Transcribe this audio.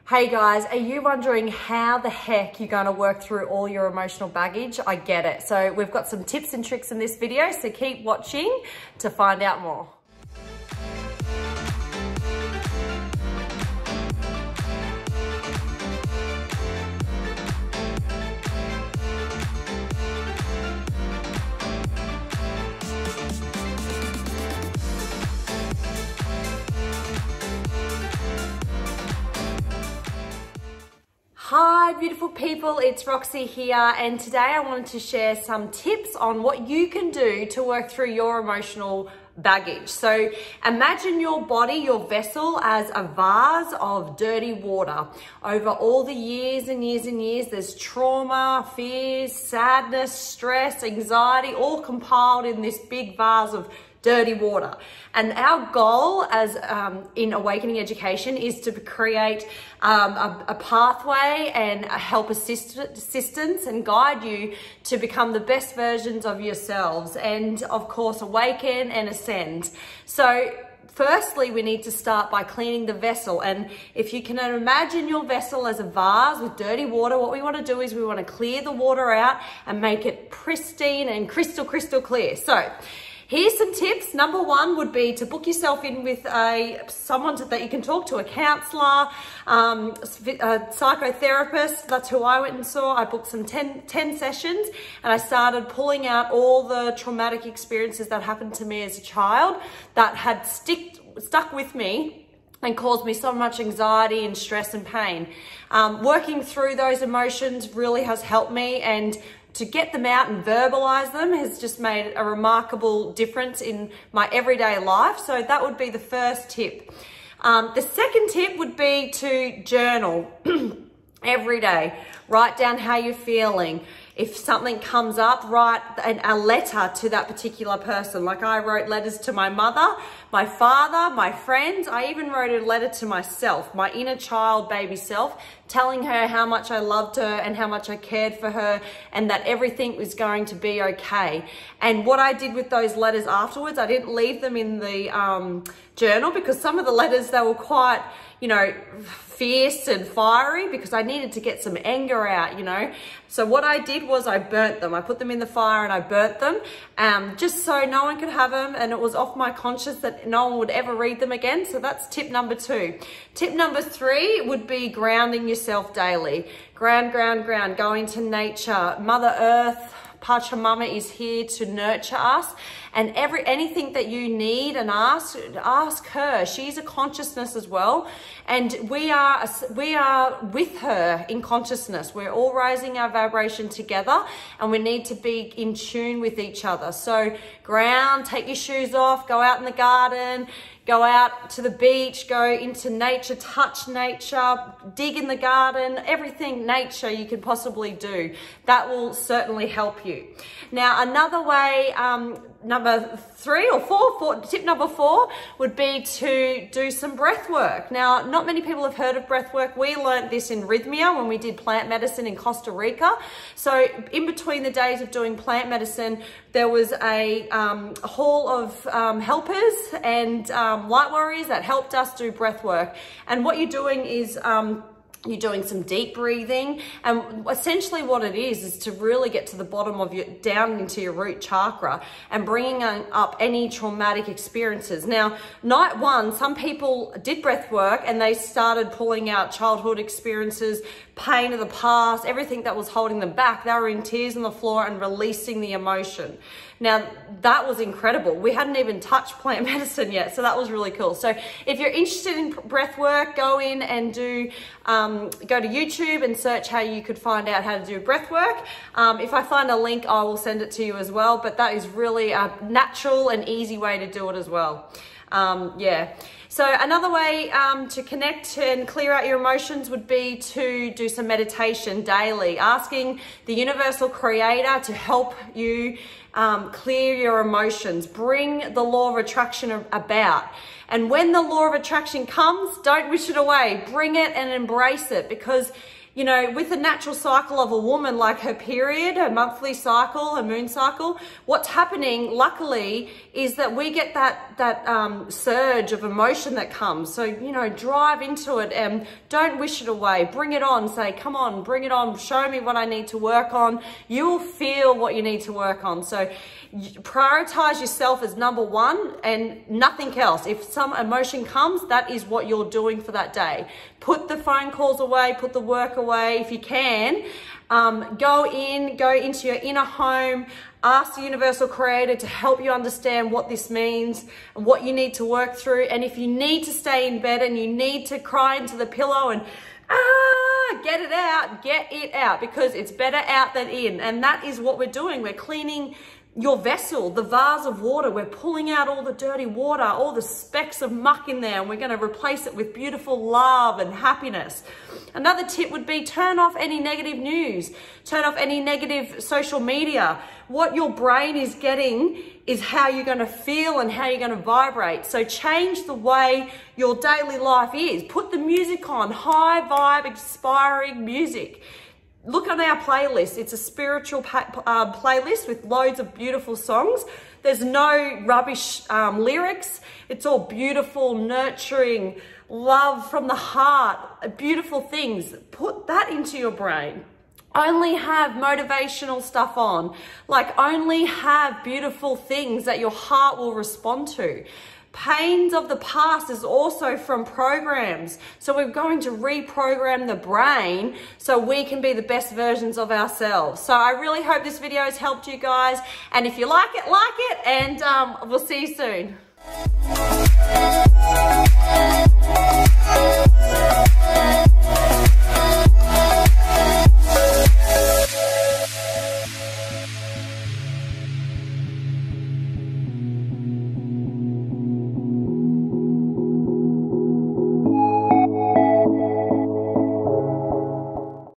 Hey guys, are you wondering how the heck you're gonna work through all your emotional baggage? I get it. So we've got some tips and tricks in this video, so keep watching to find out more. Hi beautiful people, it's Roxy here, and today I wanted to share some tips on what you can do to work through your emotional baggage. So imagine your body, your vessel, as a vase of dirty water. Over all the years and years and years, there's trauma, fears, sadness, stress, anxiety, all compiled in this big vase of dirty water. And our goal as in Awakening Education is to create a pathway and a help assistance and guide you to become the best versions of yourselves and of course awaken and ascend. So firstly, we need to start by cleaning the vessel. And if you can imagine your vessel as a vase with dirty water, what we want to do is we want to clear the water out and make it pristine and crystal clear. So here's some tips. Number one would be to book yourself in with someone that you can talk to, a counselor, a psychotherapist. That's who I went and saw. I booked some 10 sessions, and I started pulling out all the traumatic experiences that happened to me as a child that had stuck with me and caused me so much anxiety and stress and pain. Working through those emotions really has helped me, and to get them out and verbalize them has just made a remarkable difference in my everyday life. So that would be the first tip. The second tip would be to journal every day. Write down how you're feeling. If something comes up, write a letter to that particular person. Like I wrote letters to my mother, my father, my friends. I even wrote a letter to myself, my inner child, baby self, telling her how much I loved her and how much I cared for her and that everything was going to be okay. And what I did with those letters afterwards, I didn't leave them in the journal because some of the letters, they were quite, fierce and fiery because I needed to get some anger out, So what I did was I burnt them. I put them in the fire and I burnt them just so no one could have them, and it was off my conscience that no one would ever read them again. So that's tip number 2. Tip number 3 would be grounding yourself daily. Ground. Go into nature. Mother Earth, Pachamama is here to nurture us, and anything that you need and ask her. She's a consciousness as well, and we are with her in consciousness. We're all raising our vibration together, and we need to be in tune with each other. So ground, take your shoes off, go out in the garden, go out to the beach, go into nature, touch nature, dig in the garden, everything nature you can possibly do. That will certainly help you. Now, another way, number 3 or 4, tip number 4 would be to do some breath work. Now, not many people have heard of breath work. We learned this in Rhythmia when we did plant medicine in Costa Rica. So in between the days of doing plant medicine, there was a hall of helpers and light warriors that helped us do breath work. And what you're doing is you're doing some deep breathing, and essentially what it is to really get to the bottom of down into your root chakra and bringing up any traumatic experiences. Now, night 1, some people did breath work and they started pulling out childhood experiences, pain of the past, everything that was holding them back. They were in tears on the floor and releasing the emotion. Now, that was incredible. We hadn't even touched plant medicine yet, so that was really cool. So if you're interested in breath work, go in and go to YouTube and search how you could find out how to do breath work. If I find a link, I will send it to you as well, but that is really a natural and easy way to do it as well. So another way to connect and clear out your emotions would be to do some meditation daily, asking the universal creator to help you clear your emotions, bring the law of attraction about. And when the law of attraction comes, don't wish it away, bring it and embrace it, because You know, with the natural cycle of a woman, like her period, her monthly cycle, her moon cycle, what's happening, luckily, is that we get that surge of emotion that comes. So, you know, drive into it and don't wish it away. Bring it on. Say, come on, bring it on. Show me what I need to work on. You will feel what you need to work on. So prioritize yourself as number one and nothing else. If some emotion comes, that is what you're doing for that day. Put the phone calls away, put the work away if you can. Go into your inner home, ask the universal creator to help you understand what this means and what you need to work through. And if you need to stay in bed and you need to cry into the pillow and get it out, because it's better out than in. And that is what we're doing. We're cleaning your vessel, the vase of water. We're pulling out all the dirty water, all the specks of muck in there, and we're going to replace it with beautiful love and happiness. Another tip would be turn off any negative news, turn off any negative social media. What your brain is getting is how you're going to feel and how you're going to vibrate. So change the way your daily life is. Put the music on, high vibe, inspiring music. Look on our playlist. It's a spiritual playlist with loads of beautiful songs. There's no rubbish lyrics. It's all beautiful, nurturing, love from the heart, beautiful things. Put that into your brain. Only have motivational stuff on. Like, only have beautiful things that your heart will respond to. Pains of the past is also from programs. So we're going to reprogram the brain so we can be the best versions of ourselves. So I really hope this video has helped you guys. And if you like it, and we'll see you soon.